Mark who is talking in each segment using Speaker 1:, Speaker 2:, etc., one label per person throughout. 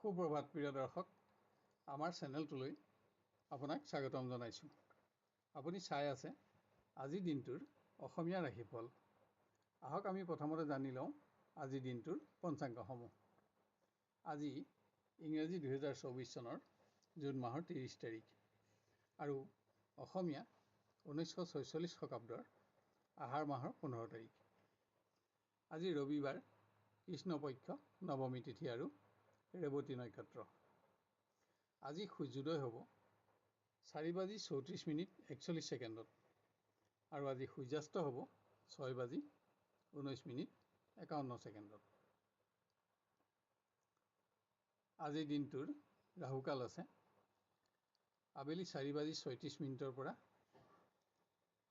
Speaker 1: সুপ্ৰভাত প্ৰিয় দৰ্শক, আমাৰ চেনেলটোলৈ আপোনাক স্বাগতম জনাইছোঁ। আপুনি চাই আছে আজিৰ দিনটোৰ অসমীয়া ৰাশিফল। আহক আমি প্ৰথমতে জানি লওঁ আজিৰ দিনটোৰ পঞ্চাংগসমূহ। আজি ইংৰাজী 2024 চনৰ জুন মাহৰ 30 তাৰিখ আৰু অসমীয়া 1946 শকাব্দৰ আহাৰ মাহৰ 15 তাৰিখ। আজি ৰবিবাৰ, কৃষ্ণপক্ষ নৱমী তিথি আৰু ৰেৱতী নক্ষত্ৰ। আজি সূৰ্যোদয় হ'ব 4:34:41 আৰু আজি সূৰ্যাস্ত হ'ব 6:19:51। আজিৰ দিনটোৰ ৰাহুকাল আছে আবেলি 4:36 পৰা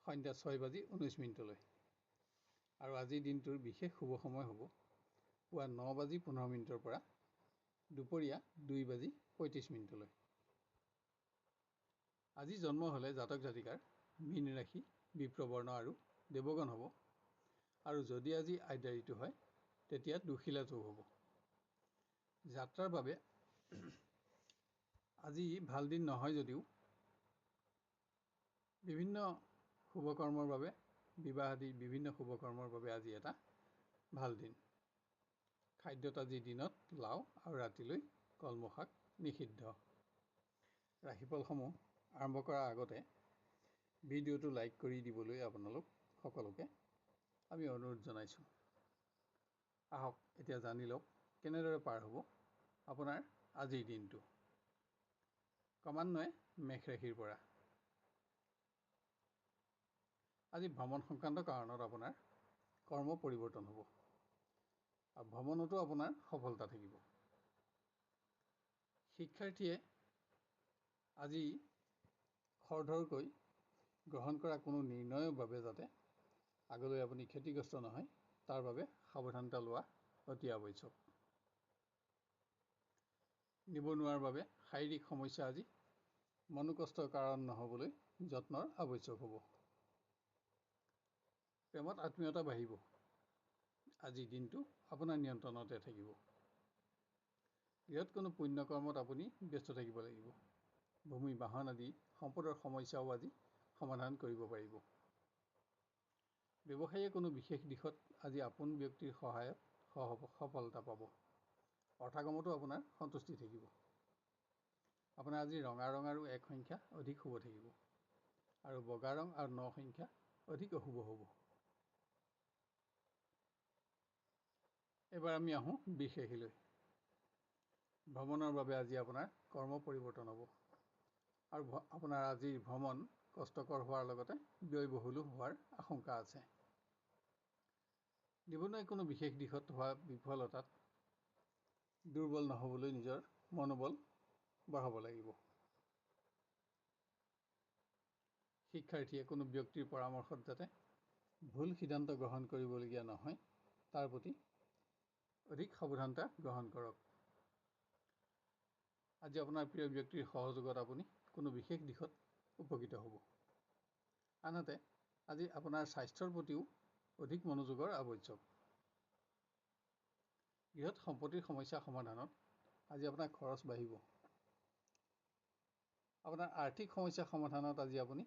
Speaker 1: সন্ধ্যা 6:19 আৰু আজিৰ দিনটোৰ বিশেষ শুভ সময় হ'ব পুৱা 9:15 পৰা দুপৰীয়া 2:35। আজি জন্ম হ'লে জাতক জাতিকাৰ মীন ৰাশি, বিপ্ৰবৰ্ণ আৰু দেৱগণ হ'ব। আৰু যদি আজি আইদাৰিটো হয় তেতিয়া দুশীলা যোগ হ'ব। যাত্ৰাৰ বাবে আজি ভাল দিন নহয় যদিও বিভিন্ন শুভকৰ্মৰ বাবে, বিবাহ আদি বিভিন্ন শুভকৰ্মৰ বাবে আজি এটা ভাল দিন। খাদ্যত আজিৰ দিনত লাও আৰু ৰাতিলৈ কলমৌ শাক নিষিদ্ধ। ৰাশিফলসমূহ আৰম্ভ কৰাৰ আগতে ভিডিঅ'টো লাইক কৰি দিবলৈ আপোনালোক সকলোকে আমি অনুৰোধ জনাইছোঁ। আহক এতিয়া জানি লওক কেনেদৰে পাৰ হ'ব আপোনাৰ আজিৰ দিনটো। ক্ৰমান্বয়ে মেষ ৰাশিৰ পৰা আজি ভ্ৰমণ সংক্ৰান্ত কাৰণত আপোনাৰ কৰ্ম পৰিৱৰ্তন হ'ব আৰু ভ্ৰমণতো আপোনাৰ সফলতা থাকিব। শিক্ষাৰ্থীয়ে আজি খৰধৰকৈ গ্ৰহণ কৰা কোনো নিৰ্ণয়ৰ বাবে যাতে আগলৈ আপুনি ক্ষতিগ্ৰস্ত নহয় তাৰ বাবে সাৱধানতা লোৱা অতি আৱশ্যক। নিবনুৱাৰ বাবে শাৰীৰিক সমস্যা আজি মনোকষ্টৰ কাৰণ নহ'বলৈ যত্নৰ আৱশ্যক হ'ব। প্ৰেমত আত্মীয়তা বাঢ়িব। আজিৰ দিনটো আপোনাৰ নিয়ন্ত্ৰণতে থাকিব। গৃহত কোনো পুণ্যকৰ্মত আপুনি ব্যস্ত থাকিব লাগিব। ভূমি বাহন আদি সম্পদৰ সমস্যাও আজি সমাধান কৰিব পাৰিব। ব্যৱসায়ীয়ে কোনো বিশেষ দিশত আজি আপোন ব্যক্তিৰ সহায়ত সফলতা পাব। অৰ্থগমতো আপোনাৰ সন্তুষ্টি থাকিব। আপোনাৰ আজি ৰঙা ৰং আৰু 1 সংখ্যা অধিক শুভ থাকিব আৰু বগা ৰং আৰু 9 সংখ্যা অধিক অশুভ হ'ব। এবাৰ আমি আহোঁ বৃষ ৰাশিলৈ। ভ্ৰমণৰ বাবে আজি আপোনাৰ কৰ্ম পৰিৱৰ্তন হ'ব আৰু আপোনাৰ আজিৰ ভ্ৰমণ কষ্টকৰ হোৱাৰ লগতে ব্যয়বহুলো হোৱাৰ আশংকা আছে। নিবনুৱাই কোনো বিশেষ দিশত হোৱা বিফলতাত দুৰ্বল নহ'বলৈ নিজৰ মনোবল বঢ়াব লাগিব। শিক্ষাৰ্থীয়ে কোনো ব্যক্তিৰ পৰামৰ্শত যাতে ভুল সিদ্ধান্ত গ্ৰহণ কৰিবলগীয়া নহয় তাৰ প্ৰতি অধিক সাৱধানতা গ্ৰহণ কৰক। আজি আপোনাৰ প্ৰিয় ব্যক্তিৰ সহযোগত আপুনি কোনো বিশেষ দিশত উপকৃত হ'ব। আনহাতে আজি আপোনাৰ স্বাস্থ্যৰ প্ৰতিও অধিক মনোযোগৰ আৱশ্যক। গৃহত সম্পত্তিৰ সমস্যা সমাধানত আজি আপোনাৰ খৰচ বাঢ়িব। আপোনাৰ আৰ্থিক সমস্যা সমাধানত আজি আপুনি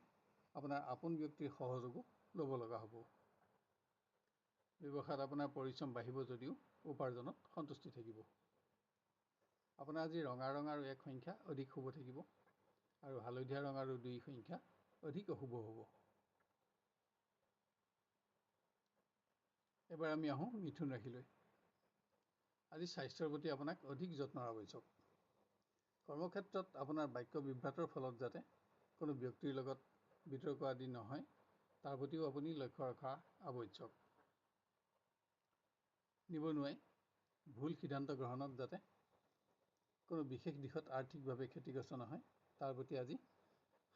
Speaker 1: আপোনাৰ আপোন ব্যক্তিৰ সহযোগো ল'ব লগা হ'ব। ব্যৱসায়ত আপোনাৰ পৰিশ্ৰম বাঢ়িব যদিও উপাৰ্জনত সন্তুষ্টি থাকিব। আপোনাৰ আজি ৰঙা ৰং আৰু 1 সংখ্যা অধিক শুভ থাকিব আৰু হালধীয়া ৰং আৰু 2 সংখ্যা অধিক অশুভ হ'ব। এবাৰ আমি আহোঁ মিথুন ৰাশিলৈ। আজি স্বাস্থ্যৰ প্ৰতি আপোনাক অধিক যত্নৰ আৱশ্যক। কৰ্মক্ষেত্ৰত আপোনাৰ বাক্য বিভ্ৰাটৰ ফলত যাতে কোনো ব্যক্তিৰ লগত বিতৰ্ক আদি নহয় তাৰ প্ৰতিও আপুনি লক্ষ্য ৰখা আৱশ্যক। নিবনুৱাই ভুল সিদ্ধান্ত গ্ৰহণত যাতে কোনো বিশেষ দিশত আৰ্থিকভাৱে ক্ষতিগ্ৰস্ত নহয় তাৰ প্ৰতি আজি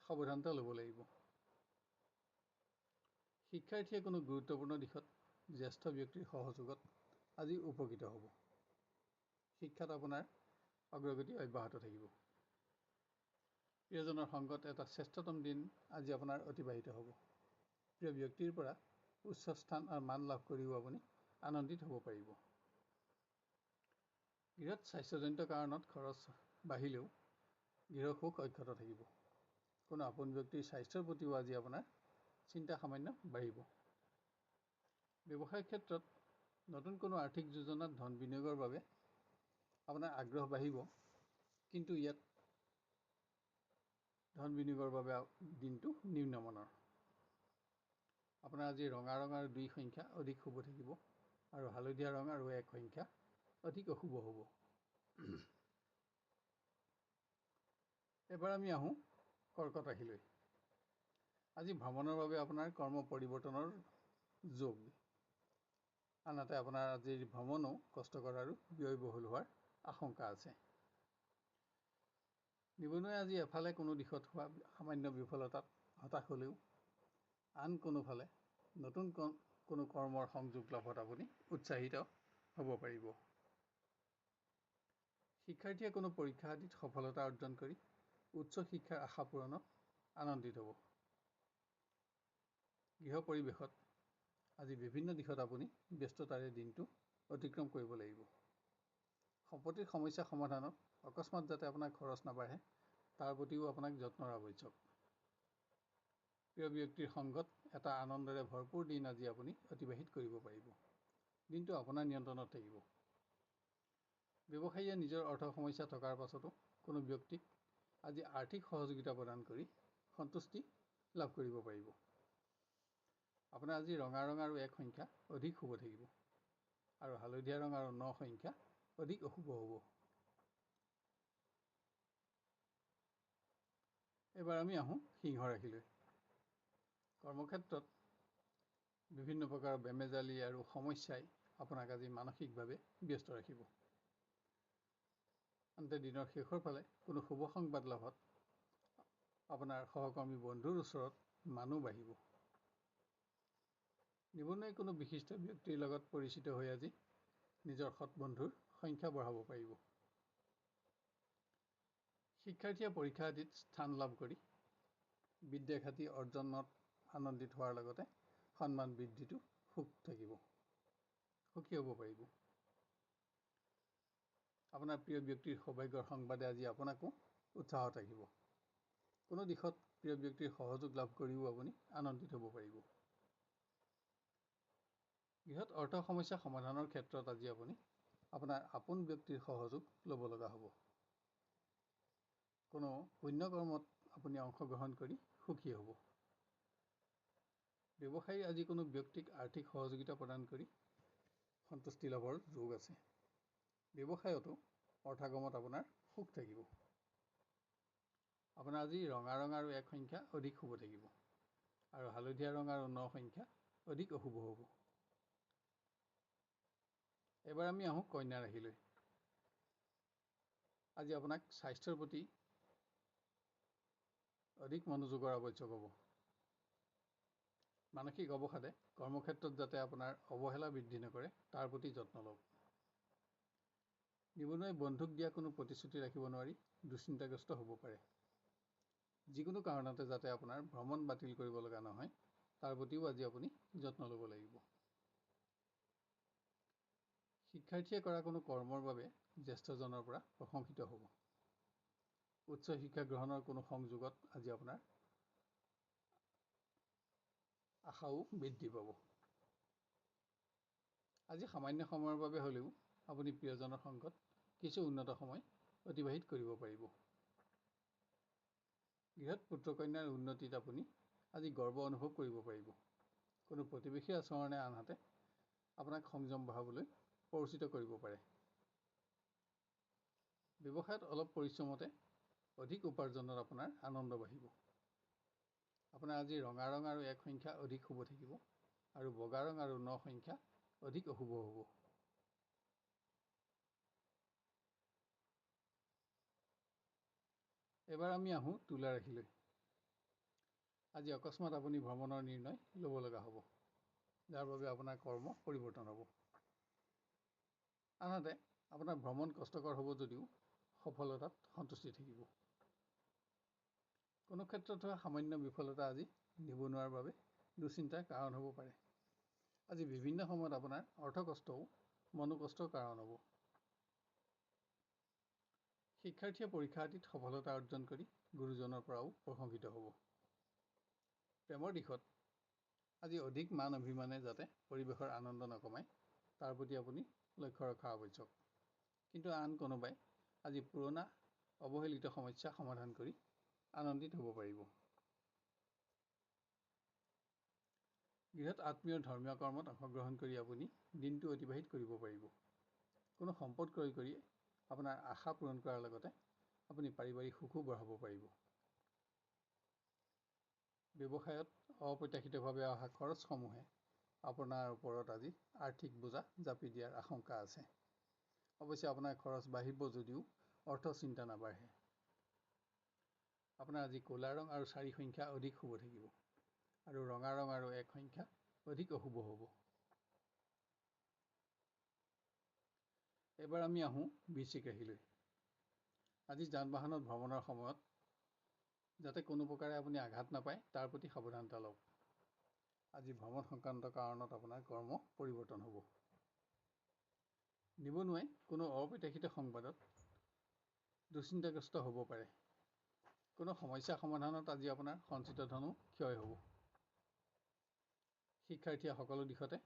Speaker 1: সাৱধানতা ল'ব লাগিব। শিক্ষাৰ্থীয়ে কোনো গুৰুত্বপূৰ্ণ দিশত জ্যেষ্ঠ ব্যক্তিৰ সহযোগত আজি উপকৃত হ'ব। শিক্ষাত আপোনাৰ অগ্ৰগতি অব্যাহত থাকিব। প্ৰিয়জনৰ সংগত এটা শ্ৰেষ্ঠতম দিন আজি আপোনাৰ অতিবাহিত হ'ব। প্ৰিয় ব্যক্তিৰ পৰা উচ্চ স্থান আৰু মান লাভ কৰিও আপুনি আনন্দিত হ'ব পাৰিব। গৃহত স্বাস্থ্যজনিত কাৰণত খৰচ বাঢ়িলেও গৃহৰ সুখ অক্ষত থাকিব। কোনো আপোন ব্যক্তিৰ স্বাস্থ্যৰ প্ৰতিও আজি আপোনাৰ চিন্তা সামান্য বাঢ়িব। ব্যৱসায়ৰ ক্ষেত্ৰত নতুন কোনো আৰ্থিক যোজনাত ধন বিনিয়োগৰ বাবে আপোনাৰ আগ্ৰহ বাঢ়িব, কিন্তু ইয়াত ধন বিনিয়োগৰ বাবে দিনটো নিম্নমানৰ। আপোনাৰ আজি ৰঙা ৰং আৰু 2 সংখ্যা অধিক শুভ থাকিব, আৰু হালধীয়া ৰং আৰু 1 সংখ্যা অধিক অশুভ হ'ব। এবাৰ আমি আহোঁ কৰ্কট ৰাশিলৈ। আজি ভ্ৰমণৰ বাবে আপোনাৰ কৰ্ম পৰিৱৰ্তনৰ যোগ। আনহাতে আপোনাৰ আজিৰ ভ্ৰমণো কষ্টকৰ আৰু ব্যয়বহুল হোৱাৰ আশংকা আছে। নিবনুৱাই আজি এফালে কোনো দিশত হোৱা সামান্য বিফলতাত হতাশ হ'লেও আন কোনোফালে নতুন কোনো কৰ্মৰ সংযোগ লাভত আপুনি উৎসাহিত হ'ব পাৰিব। শিক্ষাৰ্থীয়ে কোনো পৰীক্ষা আদিত সফলতা অৰ্জন কৰি উচ্চ শিক্ষাৰ আশা পূৰণত আনন্দিত হ'ব। গৃহ পৰিৱেশত আজি বিভিন্ন দিশত আপুনি ব্যস্ততাৰে দিনটো অতিক্ৰম কৰিব লাগিব। সম্পত্তিৰ সমস্যা সমাধানত অকস্মাত যাতে আপোনাৰ খৰচ নাবাঢ়ে তাৰ প্ৰতিও আপোনাক যত্নৰ আৱশ্যক। প্ৰিয় ব্যক্তিৰ সংগত এটা আনন্দৰে ভৰপূৰ দিন আজি আপুনি অতিবাহিত কৰিব পাৰিব। দিনটো আপোনাৰ নিয়ন্ত্ৰণত থাকিব। ব্যৱসায়ীয়ে নিজৰ অৰ্থ সমস্যা থকাৰ পাছতো কোনো ব্যক্তিক আজি আৰ্থিক সহযোগিতা প্ৰদান কৰি সন্তুষ্টি লাভ কৰিব পাৰিব। আপোনাৰ আজি ৰঙা ৰং আৰু 1 সংখ্যা অধিক শুভ থাকিব, আৰু হালধীয়া ৰং আৰু 9 সংখ্যা অধিক অশুভ হ'ব। এবাৰ আমি আহোঁ সিংহ ৰাশিলৈ। কৰ্মক্ষেত্ৰত বিভিন্ন প্ৰকাৰৰ বেমেজালি আৰু সমস্যাই আপোনাক আজি মানসিকভাৱে ব্যস্ত ৰাখিব। আনহাতে দিনৰ শেষৰ ফালে কোনো শুভ সংবাদ লাভত আপোনাৰ সহকৰ্মী বন্ধুৰ ওচৰত মানুহ বাঢ়িব। নিবনুৱাই কোনো বিশিষ্ট ব্যক্তিৰ লগত পৰিচিত হৈ আজি নিজৰ সৎ বন্ধুৰ সংখ্যা বঢ়াব পাৰিব। শিক্ষাৰ্থীয়ে পৰীক্ষা আদিত স্থান লাভ কৰি বিদ্যা খ্যাতি অৰ্জনত আনন্দিত হোৱাৰ লগতে সন্মান বৃদ্ধিটো সুখী হ'ব পাৰিব। আপোনাৰ প্ৰিয় ব্যক্তিৰ সৌভাগ্যৰ সংবাদে আজি আপোনাকো উৎসাহত ৰাখিব। কোনো দিশত প্ৰিয় ব্যক্তিৰ সহযোগ লাভ কৰিও আপুনি আনন্দিত হ'ব পাৰিব। গৃহত অৰ্থ সমস্যা সমাধানৰ ক্ষেত্ৰত আজি আপুনি আপোনাৰ আপোন ব্যক্তিৰ সহযোগ ল'ব লগা হ'ব। কোনো পুণ্য কৰ্মত আপুনি অংশগ্ৰহণ কৰি সুখী হ'ব। ব্যৱসায়ী আজি কোনো ব্যক্তিক আৰ্থিক সহযোগিতা প্ৰদান কৰি সন্তুষ্টি লাভৰ যোগ আছে। ব্যৱসায়তো অৰ্থাগমত আপোনাৰ সুখ থাকিব। আপোনাৰ আজি ৰঙা ৰং আৰু 1 সংখ্যা অধিক শুভ থাকিব, আৰু হালধীয়া ৰং আৰু 9 সংখ্যা অধিক অশুভ হ'ব। এবাৰ আমি আহোঁ কন্যা ৰাশিলৈ। আজি আপোনাক স্বাস্থ্যৰ প্ৰতি অধিক মনোযোগৰ আৱশ্যক হ'ব। মানসিক অৱসাদে কৰ্মক্ষেত্ৰত যাতে আপোনাৰ অৱহেলা বৃদ্ধি নকৰে তাৰ প্ৰতি যত্ন লওক। নিবনুৱাই বন্ধুক দিয়া কোনো প্ৰতিশ্ৰুতি ৰাখিব নোৱাৰি দুশ্চিন্তাগ্ৰস্ত হ'ব পাৰে। যিকোনো কাৰণতে যাতে আপোনাৰ ভ্ৰমণ বাতিল কৰিব লগা নহয় তাৰ প্ৰতিও আজি আপুনি যত্ন ল'ব লাগিব। শিক্ষাৰ্থীয়ে কৰা কোনো কৰ্মৰ বাবে জ্যেষ্ঠজনৰ পৰা প্ৰশংসিত হ'ব। উচ্চ শিক্ষা গ্ৰহণৰ কোনো সংযোগত আজি আপোনাৰ আশাও বৃদ্ধি পাব। আজি সামান্য সময়ৰ বাবে হ'লেও আপুনি প্ৰিয়জনৰ সংগত কিছু উন্নত সময় অতিবাহিত কৰিব পাৰিব। গৃহত পুত্ৰ কন্যাৰ উন্নতিত আপুনি আজি গৰ্ব অনুভৱ কৰিব পাৰিব। কোনো প্ৰতিবেশী আচৰণে আনহাতে আপোনাক সংযম বঢ়াবলৈ প্ৰৰোচিত কৰিব পাৰে। ব্যৱসায়ত অলপ পৰিশ্ৰমতে অধিক উপাৰ্জনত আপোনাৰ আনন্দ বাঢ়িব। আপোনাৰ আজি ৰঙা ৰং আৰু 1 সংখ্যা অধিক শুভ থাকিব, আৰু বগা ৰং আৰু 9 সংখ্যা অধিক অশুভ হ'ব। এবাৰ আমি আহোঁ তুলা ৰাশিলৈ। আজি অকস্মাত আপুনি ভ্ৰমণৰ নিৰ্ণয় ল'ব লগা হ'ব, যাৰ বাবে আপোনাৰ কৰ্ম পৰিৱৰ্তন হ'ব। আনহাতে আপোনাৰ ভ্ৰমণ কষ্টকৰ হ'ব যদিও সফলতাত সন্তুষ্টি থাকিব। কোনো ক্ষেত্ৰত হোৱা সামান্য বিফলতা আজি নিবনুৱাৰ বাবে দুশ্চিন্তাৰ কাৰণ হ'ব পাৰে। আজি বিভিন্ন সময়ত আপোনাৰ অৰ্থ কষ্টও মনোকষ্টৰ কাৰণ হ'ব। শিক্ষাৰ্থীয়ে পৰীক্ষা আদিত সফলতা অৰ্জন কৰি গুৰুজনৰ পৰাও প্ৰশংসিত হ'ব। প্ৰেমৰ দিশত আজি অধিক মান অভিমানে যাতে পৰিৱেশৰ আনন্দ নকমায় তাৰ প্ৰতি আপুনি লক্ষ্য ৰখা আৱশ্যক। কিন্তু আন কোনোবাই আজি পুৰণা অৱহেলিত সমস্যা সমাধান কৰি আনন্দিত হ'ব পাৰিব। গৃহত আত্মীয় ধৰ্মীয় কৰ্মত অংশগ্ৰহণ কৰি আপুনি দিনটো অতিবাহিত কৰিব পাৰিব। কোনো সম্পদ ক্ৰয় কৰি আপোনাৰ আশা পূৰণ কৰাৰ লগতে আপুনি পাৰিবাৰিক সুখো বঢ়াব পাৰিব। ব্যৱসায়ত অপ্ৰত্যাশিতভাৱে অহা খৰচসমূহে আপোনাৰ ওপৰত আজি আৰ্থিক বোজা জাপি দিয়াৰ আশংকা আছে। অৱশ্যে আপোনাৰ খৰচ বাঢ়িব যদিও অৰ্থ চিন্তা নাবাঢ়ে। আপোনাৰ আজি ক'লা ৰং আৰু 4 সংখ্যা অধিক শুভ থাকিব আৰু ৰঙা ৰং আৰু 1 সংখ্যা অধিক অশুভ হ'ব। এবাৰ আমি আহোঁ বৃশ্চিক ৰাশিলৈ। আজি যান বাহনত ভ্ৰমণৰ সময়ত যাতে কোনো প্ৰকাৰে আপুনি আঘাত নাপায় তাৰ প্ৰতি সাৱধানতা লওক। আজি ভ্ৰমণ সংক্ৰান্ত কাৰণত আপোনাৰ কৰ্ম পৰিৱৰ্তন হ'ব। নিবনুৱাই কোনো অপ্ৰত্যাশিত সংবাদত দুশ্চিন্তাগ্ৰস্ত হ'ব পাৰে। কোনো সমস্যা সমাধানত আজি আপোনাৰ সঞ্চিত ধনো ক্ষয় হ'ব। শিক্ষাৰ্থীয়ে সকলো দিশতে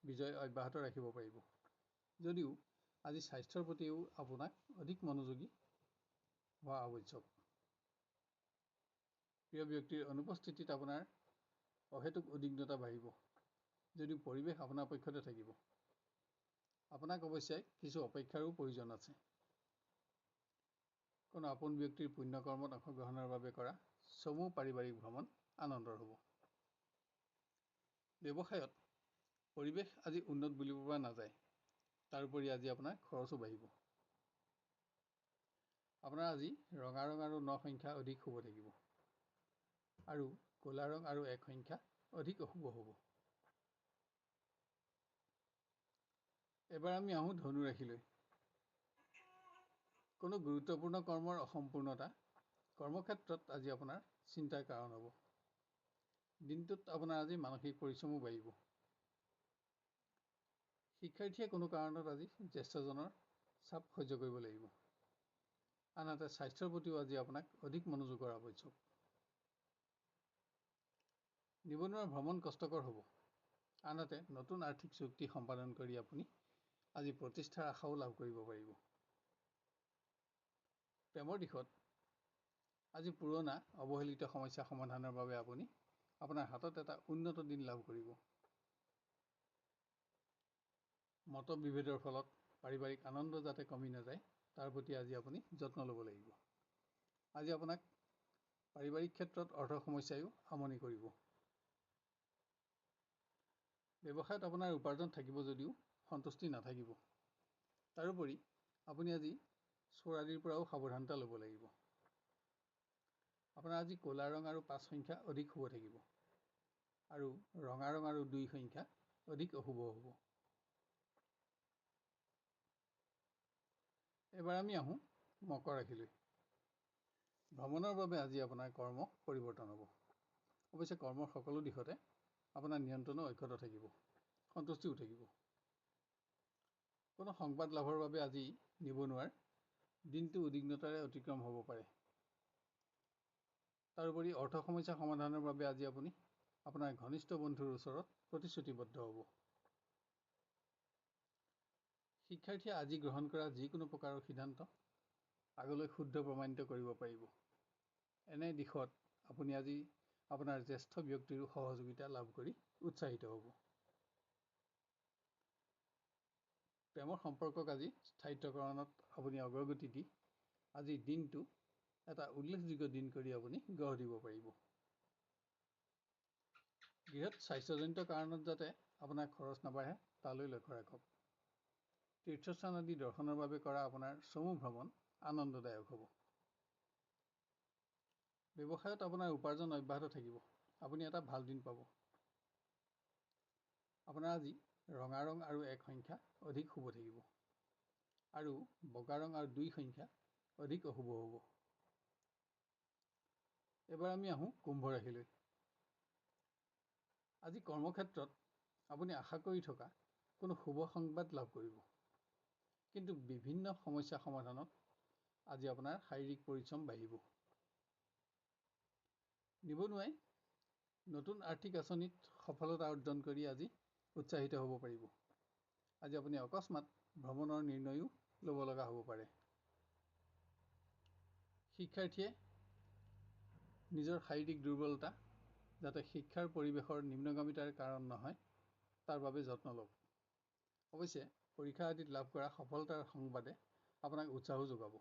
Speaker 1: বিজয় অব্যাহত ৰাখিব পাৰিব। যদিও আজি স্বাস্থ্যৰ প্ৰতিও আপোনাক অধিক মনোযোগী হোৱা আৱশ্যক। প্ৰিয় ব্যক্তিৰ অনুপস্থিতিত আপোনাৰ অহেতুক উদ্বিগ্নতা বাঢ়িব, যদিও পৰিৱেশ আপোনাৰ পক্ষতে থাকিব। আপোনাক অৱশ্যে কিছু অপেক্ষাৰো প্ৰয়োজন আছে। কোনো আপোন ব্যক্তিৰ পুণ্যকৰ্মত অংশগ্ৰহণৰ বাবে কৰা চমু পাৰিবাৰিক ভ্ৰমণ আনন্দৰ হ'ব। ব্যৱসায়ত পৰিৱেশ আজি উন্নত বুলিব পৰা নাযায়। তাৰোপৰি আজি আপোনাৰ খৰচো বাঢ়িব। আপোনাৰ আজি ৰঙা ৰং আৰু 9 সংখ্যা অধিক শুভ থাকিব আৰু ক'লা ৰং আৰু 1 সংখ্যা অধিক অশুভ হ'ব। এবাৰ আমি আহোঁ ধনু ৰাশিলৈ। কোনো গুৰুত্বপূৰ্ণ কৰ্মৰ অসম্পূৰ্ণতা কৰ্মক্ষেত্ৰত আজি আপোনাৰ চিন্তাৰ কাৰণ হ'ব। দিনটোত আপোনাৰ আজি মানসিক পৰিশ্ৰমো বাঢ়িব। শিক্ষাৰ্থীয়ে কোনো কাৰণত আজি জ্যেষ্ঠজনৰ চাপ সহ্য কৰিব লাগিব। আনহাতে স্বাস্থ্যৰ প্ৰতিও আজি আপোনাক অধিক মনোযোগৰ আৱশ্যক। নিবনুৱাৰ ভ্ৰমণ কষ্টকৰ হ'ব। আনহাতে নতুন আৰ্থিক চুক্তি সম্পাদন কৰি আপুনি আজি প্ৰতিষ্ঠাৰ আশাও লাভ কৰিব পাৰিব। প্ৰেমৰ দিশত আজি পুৰণা অৱহেলিত সমস্যা সমাধানৰ বাবে আপুনি আপোনাৰ হাতত এটা উন্নত দিন লাভ কৰিব। মতবিভেদৰ ফলত পাৰিবাৰিক আনন্দ যাতে কমি নাযায় তাৰ প্ৰতি আজি আপুনি যত্ন ল'ব লাগিব। আজি আপোনাক পাৰিবাৰিক ক্ষেত্ৰত অৰ্থ সমস্যায়ো আমনি কৰিব। ব্যৱসায়ত আপোনাৰ উপাৰ্জন থাকিব যদিও সন্তুষ্টি নাথাকিব। তাৰোপৰি আপুনি আজি চোৰ আদিৰ পৰাও সাৱধানতা ল'ব লাগিব। আপোনাৰ আজি ক'লা ৰং আৰু 5 সংখ্যা অধিক শুভ থাকিব আৰু ৰঙা ৰং আৰু 2 সংখ্যা অধিক অশুভ হ'ব। এবাৰ আমি আহোঁ মকৰ ৰাশিলৈ। ভ্ৰমণৰ বাবে আজি আপোনাৰ কৰ্ম পৰিৱৰ্তন হ'ব। অৱশ্যে কৰ্মৰ সকলো দিশতে আপোনাৰ নিয়ন্ত্ৰণো অক্ষত থাকিব, সন্তুষ্টিও থাকিব। কোনো সংবাদ লাভৰ বাবে আজি নিবনুৱাৰ দিনটো উদ্বিগ্নতাৰে অতিক্ৰম হ'ব পাৰে। তাৰোপৰি অৰ্থ সমস্যা সমাধানৰ বাবে আজি আপুনি আপোনাৰ ঘনিষ্ঠ বন্ধুৰ ওচৰত প্ৰতিশ্ৰুতিবদ্ধ হ'ব। শিক্ষাৰ্থীয়ে আজি গ্ৰহণ কৰা যিকোনো প্ৰকাৰৰ সিদ্ধান্ত আগলৈ শুদ্ধ প্ৰমাণিত কৰিব পাৰিব। এনে দিশত আপুনি আজি আপোনাৰ জ্যেষ্ঠ ব্যক্তিৰো সহযোগিতা লাভ কৰি উৎসাহিত হ'ব। প্ৰেমৰ সম্পৰ্কক আজি স্থায়িত্বকৰণত আপুনি অগ্ৰগতি দি আজি দিনটো এটা উল্লেখযোগ্য দিন কৰি আপুনি গঢ় দিব পাৰিব। গৃহত স্বাস্থ্যজনিত কাৰণত যাতে আপোনাৰ খৰচ নাবাঢ়ে তালৈ লক্ষ্য ৰাখক। তীৰ্থস্থান আদি দৰ্শনৰ বাবে কৰা আপোনাৰ চমু ভ্ৰমণ আনন্দদায়ক হ'ব। ব্যৱসায়ত আপোনাৰ উপাৰ্জন অব্যাহত থাকিব। আপুনি এটা ভাল দিন পাব। আপোনাৰ আজি ৰঙা ৰং আৰু 1 সংখ্যা অধিক শুভ থাকিব আৰু বগা ৰং আৰু 2 সংখ্যা অধিক অশুভ হ'ব। এবাৰ আমি আহোঁ কুম্ভ ৰাশিলৈ। আজি কৰ্মক্ষেত্ৰত আপুনি আশা কৰি থকা কোনো শুভ সংবাদ লাভ কৰিব। কিন্তু বিভিন্ন সমস্যা সমাধানত আজি আপোনাৰ শাৰীৰিক পৰিশ্ৰম বাঢ়িব। নিবনুৱাই নতুন আৰ্থিক আঁচনিত সফলতা অৰ্জন কৰি আজি উৎসাহিত হ'ব পাৰিব। আজি আপুনি অকস্মাত ভ্ৰমণৰ নিৰ্ণয়ো ল'ব লগা হ'ব পাৰে। শিক্ষাৰ্থীয়ে নিজৰ শাৰীৰিক দুৰ্বলতা যাতে শিক্ষাৰ পৰিৱেশৰ নিম্নগামিতাৰ কাৰণ নহয় তাৰ বাবে যত্ন লওক। অৱশ্যে পৰীক্ষা আদিত লাভ কৰা সফলতাৰ সংবাদে আপোনাক উৎসাহো যোগাব।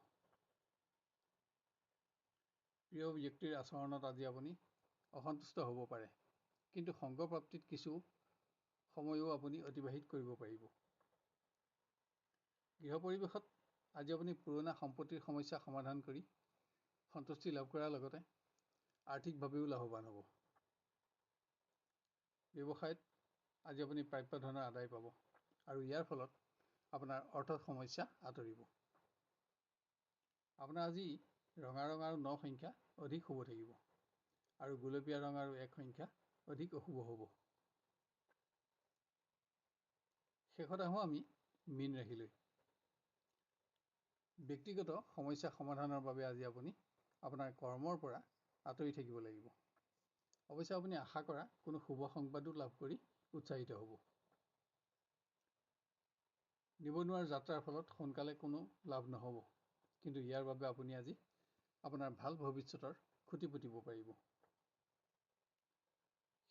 Speaker 1: প্ৰিয় ব্যক্তিৰ আচৰণত আজি আপুনি অসন্তুষ্ট হ'ব পাৰে, কিন্তু সংগ প্ৰাপ্তিত কিছু সময়ো আপুনি অতিবাহিত কৰিব পাৰিব। গৃহ পৰিৱেশত আজি আপুনি পুৰণা সম্পত্তিৰ সমস্যা সমাধান কৰি সন্তুষ্টি লাভ কৰাৰ লগতে আৰ্থিকভাৱেও লাভৱান হ'ব। ব্যৱসায়ত আজি আপুনি প্ৰাপ্য ধনৰ আদায় পাব আৰু ইয়াৰ ফলত আপোনাৰ অৰ্থৰ সমস্যা আঁতৰিব। আপোনাৰ আজি ৰঙা ৰং আৰু 9 সংখ্যা অধিক শুভ থাকিব আৰু গুলপীয়া ৰং আৰু 1 সংখ্যা অধিক অশুভ হ'ব। শেষত আহোঁ আমি মীন ৰাশিলৈ। ব্যক্তিগত সমস্যা সমাধানৰ বাবে আজি আপুনি আপোনাৰ কৰ্মৰ পৰা আঁতৰি থাকিব লাগিব। অৱশ্যে আপুনি আশা কৰা কোনো শুভ সংবাদো লাভ কৰি উৎসাহিত হ'ব। নিবনুৱাৰ যাত্ৰাৰ ফলত সোনকালে কোনো লাভ নহ'ব, কিন্তু ইয়াৰ বাবে আপুনি আজি আপোনাৰ ভাল ভৱিষ্যতৰ খুঁটি পুতিব পাৰিব।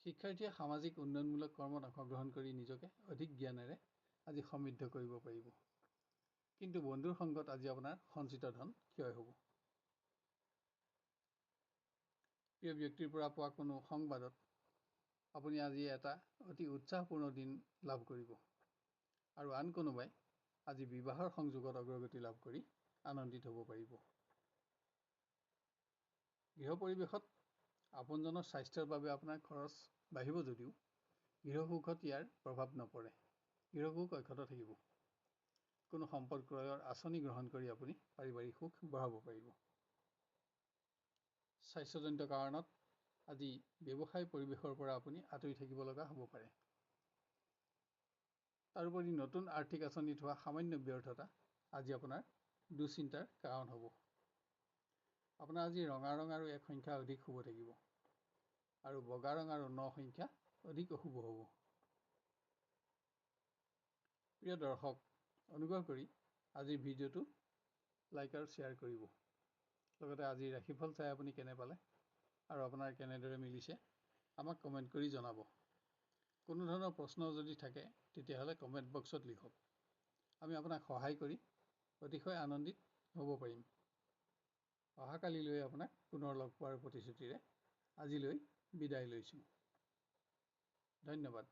Speaker 1: শিক্ষাৰ্থীয়ে সামাজিক উন্নয়নমূলক কৰ্মত অংশগ্ৰহণ কৰি নিজকে অধিক জ্ঞানেৰে আজি সমৃদ্ধ কৰিব পাৰিব, কিন্তু বন্ধুৰ সংগত আজি আপোনাৰ সঞ্চিত ধন ক্ষয় হ'ব। প্ৰিয় ব্যক্তিৰ পৰা পোৱা কোনো সংবাদত আপুনি আজি এটা অতি উৎসাহপূৰ্ণ দিন লাভ কৰিব আৰু আন কোনোবাই আজি বিবাহৰ সংযোগত অগ্ৰগতি লাভ কৰি আনন্দিত হ'ব পাৰিব। গৃহ পৰিৱেশত আপোনজনৰ স্বাস্থ্যৰ বাবে আপোনাৰ খৰচ বাঢ়িব যদিও গৃহসুখত ইয়াৰ প্ৰভাৱ নপৰে। গৃহসুখ অক্ষত থাকিব। কোনো সম্পদ ক্ৰয়ৰ আঁচনি গ্ৰহণ কৰি আপুনি পাৰিবাৰিক সুখ বঢ়াব পাৰিব। স্বাস্থ্যজনিত কাৰণত আজি ব্যৱসায় পৰিৱেশৰ পৰা আপুনি আঁতৰি থাকিব লগা হ'ব পাৰে। তাৰোপৰি নতুন আৰ্থিক আঁচনিত হোৱা সামান্য ব্যৰ্থতা আজি আপোনাৰ দুশ্চিন্তাৰ কাৰণ হ'ব। আপোনাৰ আজি ৰঙা ৰং আৰু 1 সংখ্যা অধিক শুভ থাকিব আৰু বগা ৰং আৰু 9 সংখ্যা অধিক অশুভ হ'ব। প্ৰিয় দৰ্শক, অনুগ্ৰহ কৰি আজিৰ ভিডিঅ'টো লাইক আৰু শ্বেয়াৰ কৰিব। লগতে আজিৰ ৰাশিফল চাই আপুনি কেনে পালে আৰু আপোনাৰ কেনেদৰে মিলিছে আমাক কমেণ্ট কৰি জনাব। কোনো ধৰণৰ প্ৰশ্ন যদি থাকে তেতিয়াহ'লে কমেণ্ট বক্সত লিখক। আমি আপোনাক সহায় কৰি অতিশয় আনন্দিত হ'ব পাৰিম। অহাকালিলৈ আপোনাক পুনৰ লগ পোৱাৰ প্ৰতিশ্ৰুতিৰে আজিলৈ বিদায় লৈছোঁ। ধন্যবাদ।